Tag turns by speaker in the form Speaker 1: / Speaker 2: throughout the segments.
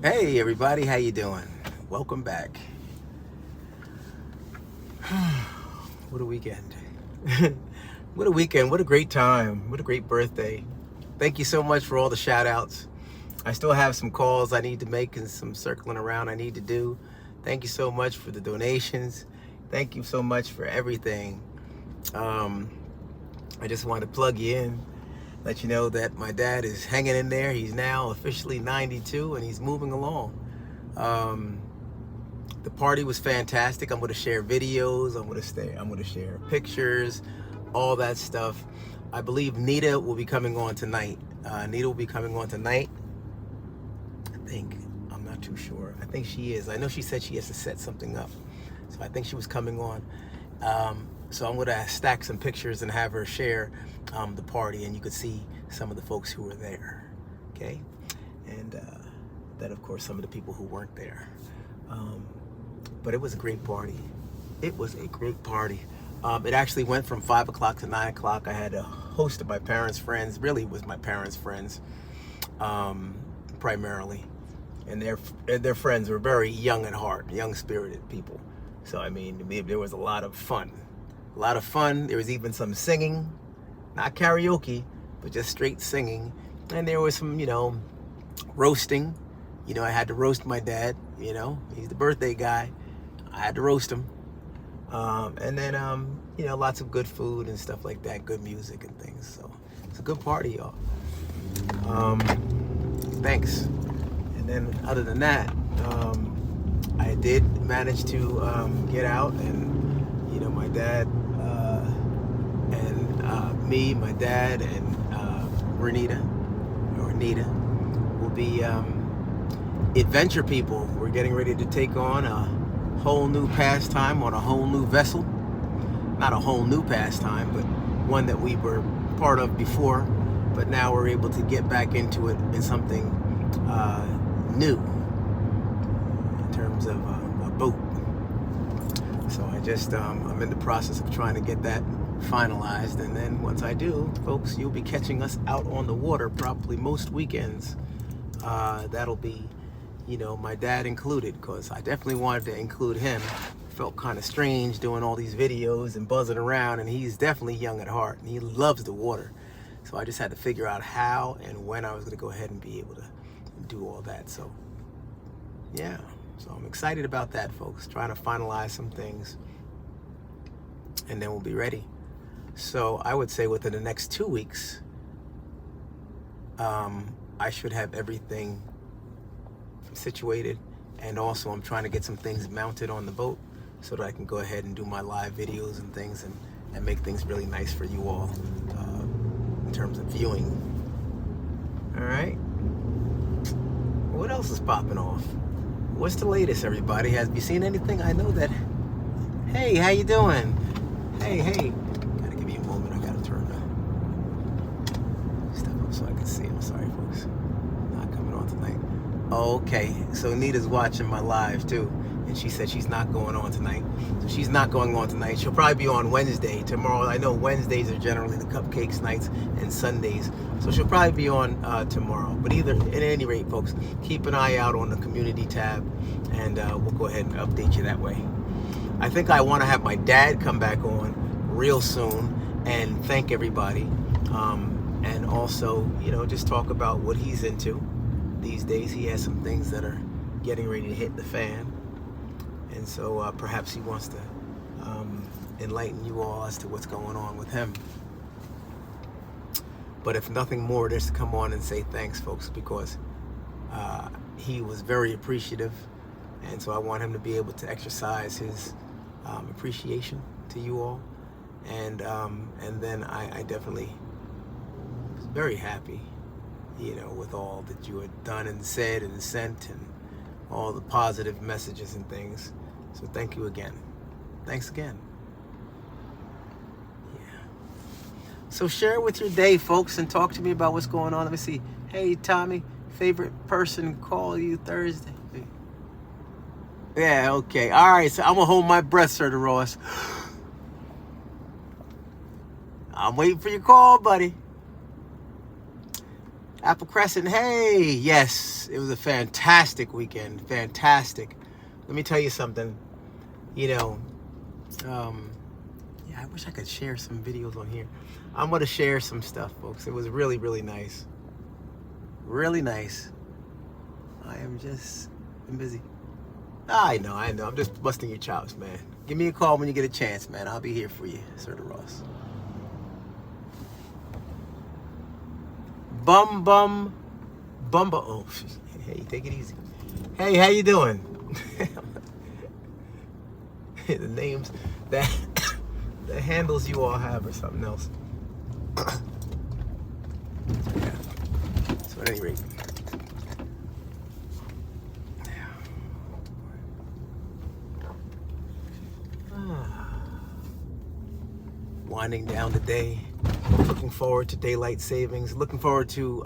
Speaker 1: Hey everybody, how you doing? Welcome back. What a weekend. What a weekend. What a great time. What a great birthday. Thank you so much for all the shout outs. I still have some calls I need to make and some circling around I need to do. Thank you so much for the donations. Thank you so much for everything. I just wanted to plug you in, let you know that my dad is hanging in there. He's now officially 92 and he's moving along. The party was fantastic. I'm going to share videos. I'm going to share pictures, all that stuff. I believe Nita will be coming on tonight. Nita will be coming on tonight. I think. I'm not too sure. I think she is. I know she said she has to set something up. So I think she was coming on. So I'm going to stack some pictures and have her share the party, and you could see some of the folks who were there. Okay? And then, of course, some of the people who weren't there. But it was a great party. It was a great party. It actually went from 5 o'clock to 9 o'clock. I had a host of my parents' friends. Really, it was my parents' friends, primarily. And their friends were very young at heart, young-spirited people. So, I mean, there was a lot of fun. A lot of fun. There was even some singing. Not karaoke, but just straight singing. And there was some, roasting. I had to roast my dad. He's the birthday guy. I had to roast him. And then, lots of good food and stuff like that, good music and things. So it's a good party, y'all. Thanks. And then other than that, I did manage to get out, and, my dad and me, my dad, and Renita will be adventure people. We're getting ready to take on a whole new pastime on a whole new vessel. Not a whole new pastime, but one that we were part of before, but now we're able to get back into it in something new in terms of a boat. So I'm in the process of trying to get that finalized, and then once I do, folks, you'll be catching us out on the water probably most weekends. That'll be my dad included, because I definitely wanted to include him. Felt kind of strange doing all these videos and buzzing around, and he's definitely young at heart and he loves the water. So I just had to figure out how and when I was going to go ahead and be able to do all that. So yeah, so I'm excited about that, folks. Trying to finalize some things, and then we'll be ready. So I would say within the next 2 weeks, I should have everything situated, and also I'm trying to get some things mounted on the boat so that I can go ahead and do my live videos and things, and make things really nice for you all in terms of viewing. All right, what else is popping off? What's the latest, everybody? Have you seen anything? I know that. Hey, how you doing? Hey, gotta give me a moment. I gotta turn the stuff up so I can see. I'm sorry, folks, not coming on tonight. Okay, so Nita's watching my live too, and she said she's not going on tonight. So she's not going on tonight. She'll probably be on Wednesday. Tomorrow, I know Wednesdays are generally the cupcakes nights, and Sundays. So she'll probably be on tomorrow. But at any rate, folks, keep an eye out on the community tab, and we'll go ahead and update you that way. I think I want to have my dad come back on real soon and thank everybody, and also, just talk about what he's into. These days he has some things that are getting ready to hit the fan, and so perhaps he wants to enlighten you all as to what's going on with him. But if nothing more, just to come on and say thanks, folks, because he was very appreciative, and so I want him to be able to exercise his appreciation to you all, and then I definitely was very happy, with all that you had done and said and sent, and all the positive messages and things. So thank you again. Thanks again. Yeah. So share with your day, folks, and talk to me about what's going on. Let me see. Hey, Tommy, favorite person call you Thursday? Yeah, okay. All right, so I'm going to hold my breath, Sir DeRoss. I'm waiting for your call, buddy. Apple Crescent, hey, yes, it was a fantastic weekend, fantastic. Let me tell you something, you know, yeah, I wish I could share some videos on here. I'm gonna share some stuff, folks. It was really, really nice. Really nice. I'm busy. I know, I'm just busting your chops, man. Give me a call when you get a chance, man. I'll be here for you, Sir Ross. Bumba. Oh, hey, take it easy. Hey, how you doing? The names that the handles you all have or something else. Yeah. So at any rate. Winding down the day. Looking forward to daylight savings. Looking forward to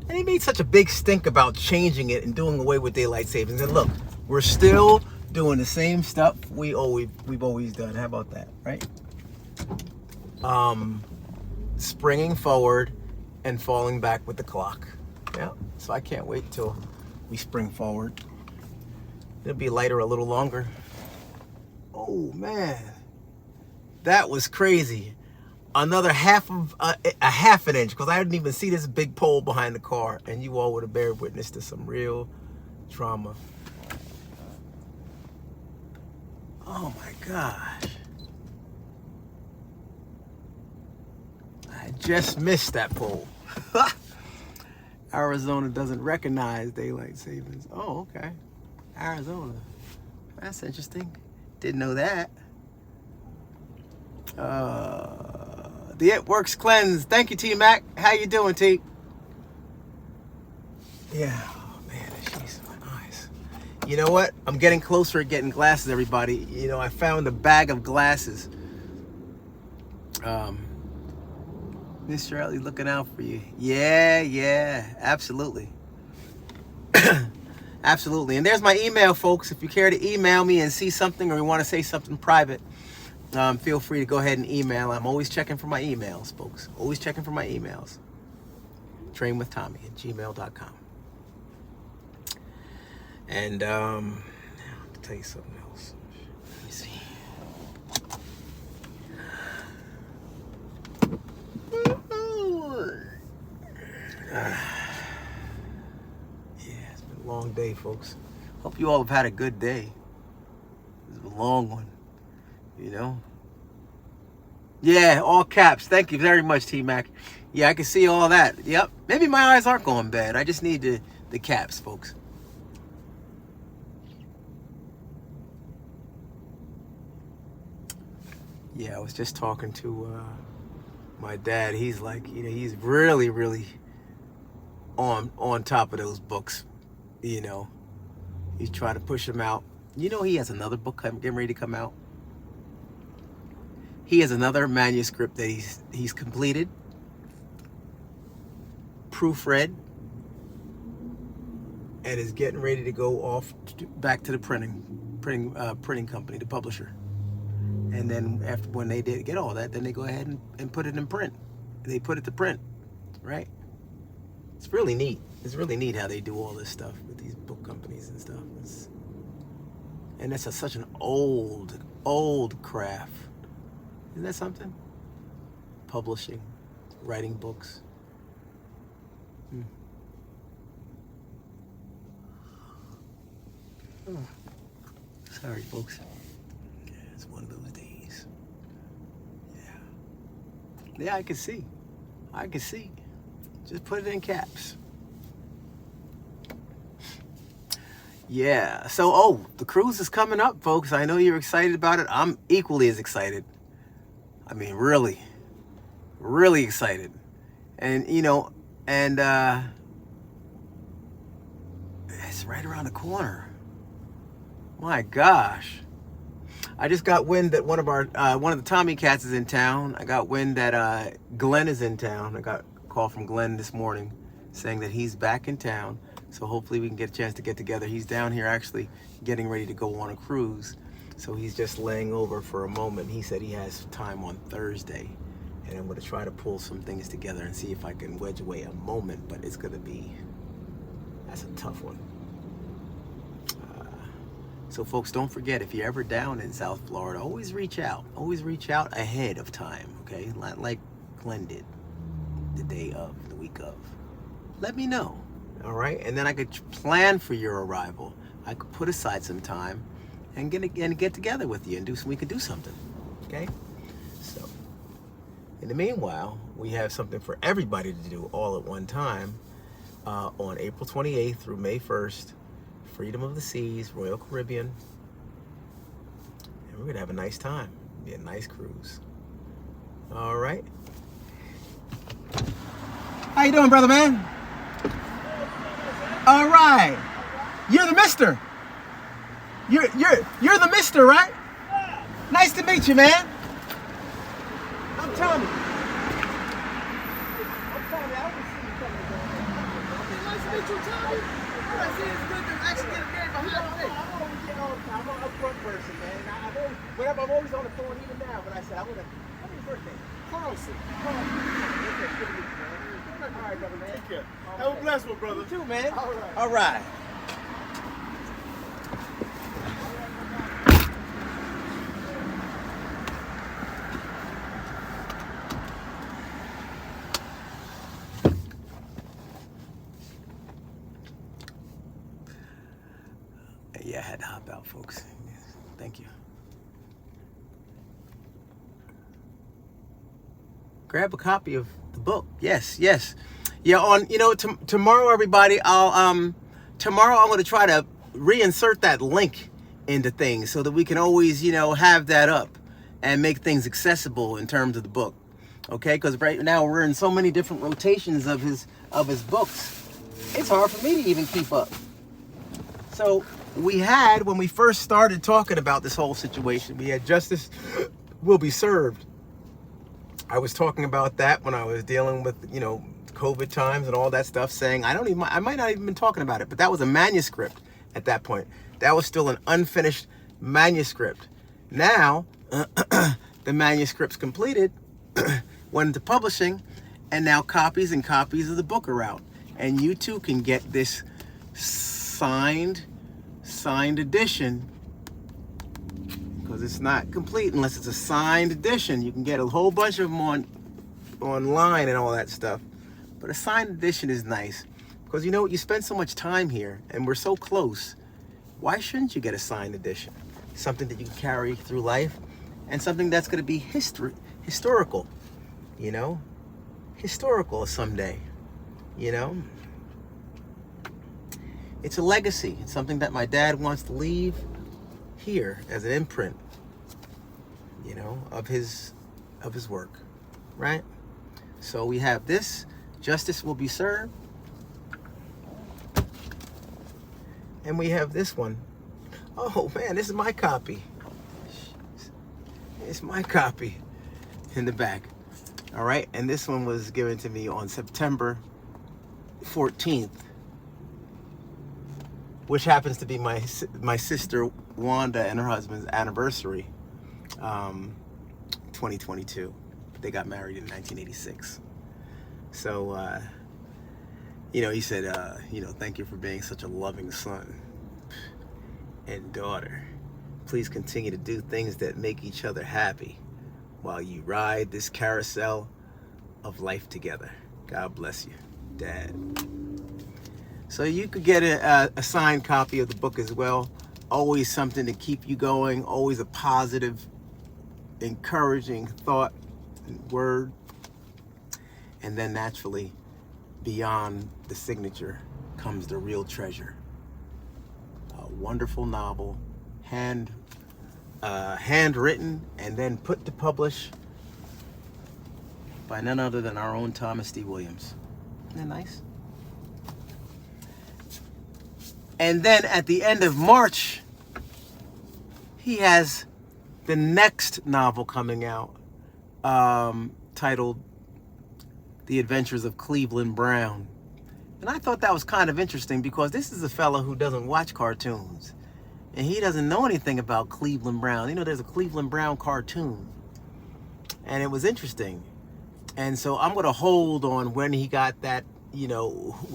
Speaker 1: and he made such a big stink about changing it and doing away with daylight savings. And look, we're still doing the same stuff we've always done. How about that, right? Springing forward and falling back with the clock. Yeah. So I can't wait till we spring forward. It'll be lighter a little longer. Oh man, that was crazy. Another half an inch, because I didn't even see this big pole behind the car, and you all would have bear witness to some real drama. Oh my gosh. I just missed that pole. Arizona doesn't recognize daylight savings. Oh, okay. Arizona. That's interesting. Didn't know that. The It Works Cleanse. Thank you, T Mac. How you doing, T? Yeah. Oh man, jeez, my eyes. You know what? I'm getting closer to getting glasses, everybody. You know, I found a bag of glasses. Miss Shirley looking out for you. Yeah, absolutely. Absolutely. And there's my email, folks. If you care to email me and see something or you want to say something private, feel free to go ahead and email. I'm always checking for my emails, folks. Always checking for my emails. trainwithtommy@gmail.com. And I'll tell you something else. Let me see. Yeah, it's been a long day, folks. Hope you all have had a good day. This is a long one, you know? Yeah, all caps. Thank you very much, T-Mac. Yeah, I can see all that. Yep. Maybe my eyes aren't going bad. I just need the caps, folks. Yeah, I was just talking to my dad. He's like, you know, he's really, really on top of those books. You know, he's trying to push them out. You know, he has another book getting ready to come out. He has another manuscript that he's completed, proofread, and is getting ready to go off back to the printing company, the publisher. And then after when they did get all that, then they go ahead and put it in print. They put it to print, right? It's really neat. It's really neat how they do all this stuff with these book companies and stuff. And that's such an old craft. Isn't that something? Publishing, writing books. Oh. Sorry, folks. Yeah, it's one of those days. Yeah, I can see. Just put it in caps. Yeah, so, the cruise is coming up, folks. I know you're excited about it. I'm equally as excited. I mean, really, really excited. And, you know, and it's right around the corner. My gosh. I just got wind that one of the Tommy cats is in town. I got wind that Glenn is in town. I got a call from Glenn this morning saying that he's back in town. So hopefully we can get a chance to get together. He's down here actually getting ready to go on a cruise. So he's just laying over for a moment. He said he has time on Thursday. And I'm going to try to pull some things together and see if I can wedge away a moment, but it's going to be, that's a tough one. So folks, don't forget, if you're ever down in South Florida, always reach out. Always reach out ahead of time, okay? Like Glenn did the day of, the week of. Let me know, all right? And then I could plan for your arrival. I could put aside some time and get together with you and we could do something, okay? So, in the meanwhile, we have something for everybody to do all at one time on April 28th through May 1st. Freedom of the Seas, Royal Caribbean. And we're gonna have a nice time. Be a nice cruise. All right. How you doing, brother man? All right. You're the mister. You're the mister, right? Nice to meet you, man. I'm Tommy. Nice to meet you, Tommy. I see it's good to actually get a man behind me. I'm always getting all the time. I'm an upfront person, man. I'm always on the phone, even now. But I said, what's his birthday? Carlson. Okay, good to meet you, man. All right, brother, man. Take care. Have a blessed one, brother. You too, man. All right. All right. Yeah, I had to hop out, folks. Thank you. Grab a copy of the book. Yes. Yeah, tomorrow, everybody, tomorrow I'm going to try to reinsert that link into things so that we can always, have that up and make things accessible in terms of the book. Okay? Because right now we're in so many different rotations of his books. It's hard for me to even keep up. So, we had, when we first started talking about this whole situation, we had Justice Will Be Served. I was talking about that when I was dealing with, COVID times and all that stuff, saying I might not even been talking about it, but that was a manuscript at that point. That was still an unfinished manuscript. Now, the manuscript's completed, went into publishing, and now copies and copies of the book are out. And you too can get this signed edition, because it's not complete unless it's a signed edition. You can get a whole bunch of them online and all that stuff, but a signed edition is nice because you spend so much time here and we're so close. Why shouldn't you get a signed edition? Something that you can carry through life, and something that's going to be historical, historical someday, It's a legacy. It's something that my dad wants to leave here as an imprint, of his work, right? So we have this, Justice Will Be Served. And we have this one. Oh man, this is my copy. It's my copy in the back. All right, and this one was given to me on September 14th. Which happens to be my sister Wanda and her husband's anniversary, 2022. They got married in 1986. So, he said, thank you for being such a loving son and daughter. Please continue to do things that make each other happy while you ride this carousel of life together. God bless you, Dad. So you could get a signed copy of the book as well. Always something to keep you going. Always a positive, encouraging thought and word. And then naturally, beyond the signature comes the real treasure. A wonderful novel, handwritten and then put to publish by none other than our own Thomas D. Williams. Isn't that nice? And then at the end of March, he has the next novel coming out, titled The Adventures of Cleveland Brown. And I thought that was kind of interesting because this is a fellow who doesn't watch cartoons. And he doesn't know anything about Cleveland Brown. There's a Cleveland Brown cartoon. And it was interesting And so I'm going to hold on when he got that,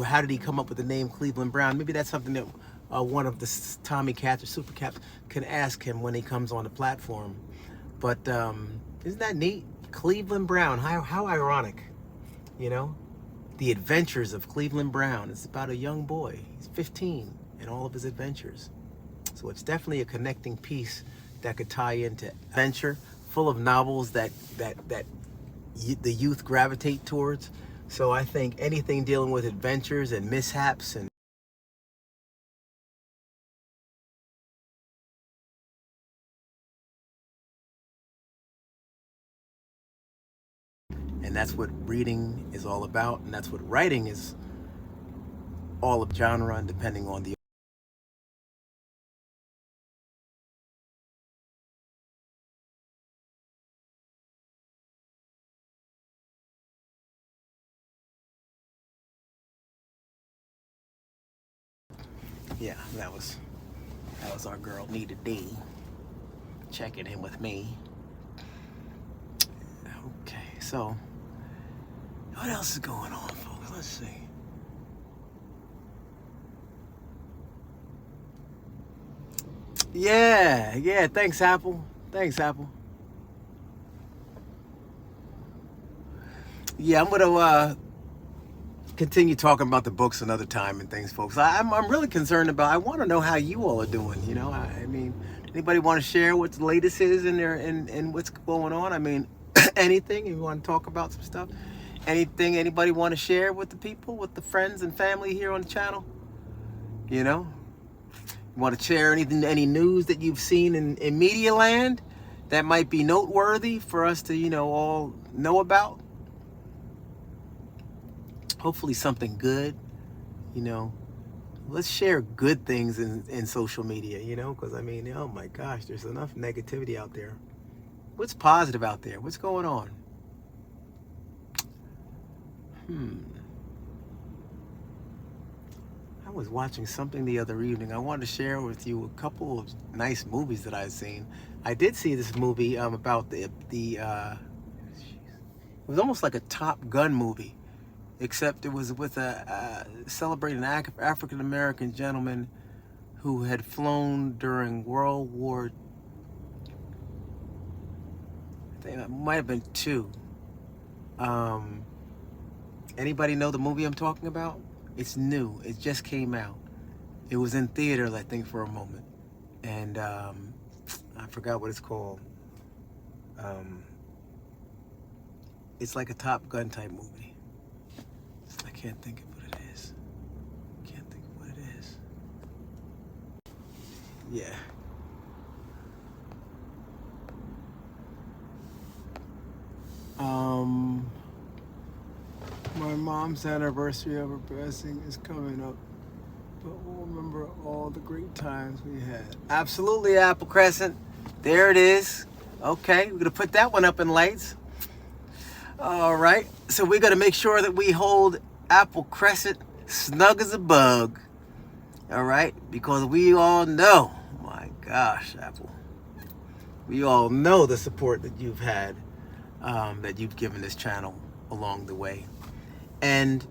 Speaker 1: how did he come up with the name Cleveland Brown? Maybe that's something that one of the Tommy Cats or Super Cats can ask him when he comes on the platform. But isn't that neat? Cleveland Brown, how ironic, The adventures of Cleveland Brown. It's about a young boy. He's 15 and all of his adventures. So it's definitely a connecting piece that could tie into adventure, full of novels that the youth gravitate towards. So I think anything dealing with adventures and mishaps and that's what reading is all about, and that's what writing is all of genre, and depending on the yeah, that was our girl Nita D checking in with me. Okay, so what else is going on, folks? Let's see. Yeah, thanks, Apple. Yeah, I'm gonna continue talking about the books another time and things, folks. I'm really concerned about. I want to know how you all are doing. I mean, anybody want to share what the latest is in there and what's going on? I mean, anything you want to talk about some stuff? Anything anybody want to share with the people, with the friends and family here on the channel? You want to share anything, any news that you've seen in media land that might be noteworthy for us to, all know about? Hopefully something good, Let's share good things in social media, because I mean, oh my gosh, there's enough negativity out there. What's positive out there? What's going on? I was watching something the other evening. I wanted to share with you a couple of nice movies that I've seen. I did see this movie about it was almost like a Top Gun movie, except it was with celebrating an African-American gentleman who had flown during World War, I think it might have been II. Anybody know the movie I'm talking about? It's new. It just came out. It was in theaters, I think, for a moment. And I forgot what it's called. It's like a Top Gun type movie. I can't think of what it is. Yeah. My mom's anniversary of her passing is coming up, but we'll remember all the great times we had. Absolutely, Apple Crescent. There it is. Okay, we're gonna put that one up in lights. All right, so we're gonna make sure that we hold Apple Crescent snug as a bug. All right, because we all know, my gosh, Apple, we all know the support that you've had, that you've given this channel along the way. And,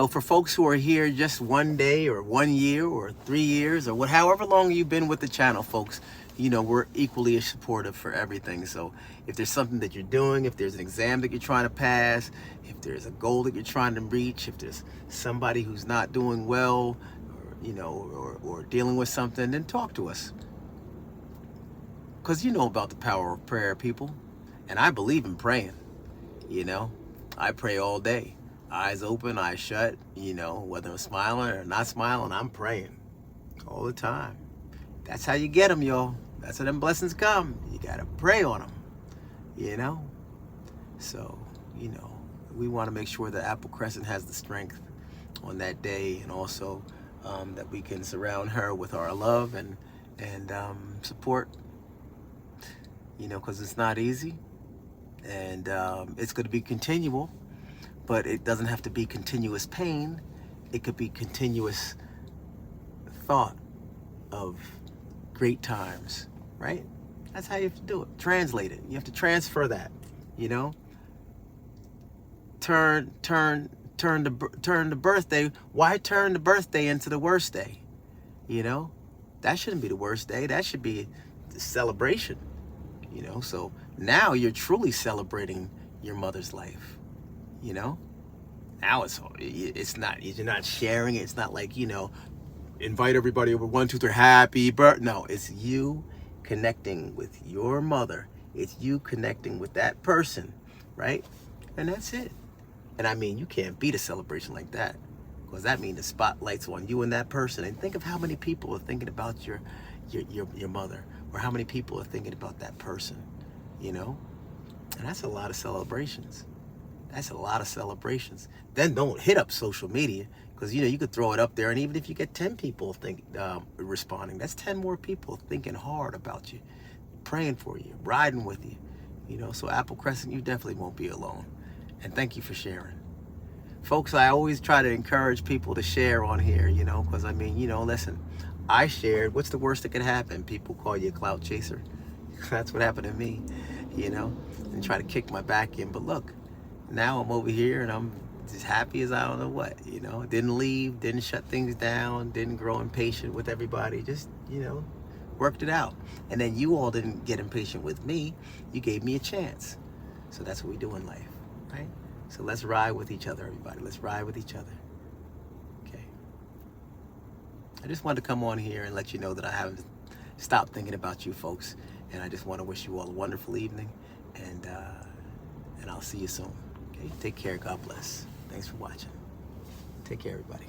Speaker 1: for folks who are here just one day or 1 year or 3 years or however long you've been with the channel, folks, we're equally as supportive for everything. So if there's something that you're doing, if there's an exam that you're trying to pass, if there's a goal that you're trying to reach, if there's somebody who's not doing well, or dealing with something, then talk to us. Because you know about the power of prayer, people. And I believe in praying, I pray all day. Eyes open, eyes shut, whether I'm smiling or not smiling, I'm praying all the time. That's how you get them, y'all. That's how them blessings come. You got to pray on them, So, we want to make sure that Apple Crescent has the strength on that day, and also that we can surround her with our love and support, because it's not easy. And it's going to be continual, but it doesn't have to be continuous pain. It could be continuous thought of great times, right? That's how you have to do it. Translate it. You have to transfer that, turn the birthday. Why turn the birthday into the worst day? You know, that shouldn't be the worst day. That should be the celebration. You know, so now you're truly celebrating your mother's life. You know, now it's not, you're not sharing it. It's not like, you know, invite everybody over, 1, 2, 3, happy birthday. No, it's you connecting with your mother. It's you connecting with that person, right? And that's it. And I mean, you can't beat a celebration like that, because that means the spotlight's on you and that person. And think of how many people are thinking about your mother, or how many people are thinking about that person, you know? And that's a lot of celebrations. That's a lot of celebrations. Then don't hit up social media, because, you know, you could throw it up there, and even if you get 10 people responding, that's 10 more people thinking hard about you, praying for you, riding with you, you know. So Apple Crescent, you definitely won't be alone. And thank you for sharing. Folks, I always try to encourage people to share on here, you know, because I mean, you know, listen, I shared. What's the worst that could happen? People call you a clout chaser. That's what happened to me, you know, and try to kick my back in. But look, now I'm over here and I'm as happy as I don't know what, you know. Didn't leave, didn't shut things down, didn't grow impatient with everybody. Just, you know, worked it out. And then you all didn't get impatient with me. You gave me a chance. So that's what we do in life, right? So let's ride with each other, everybody. Let's ride with each other. Okay. I just wanted to come on here and let you know that I haven't stopped thinking about you folks. And I just want to wish you all a wonderful evening. And I'll see you soon. Okay. Take care. God bless. Thanks for watching. Take care, everybody.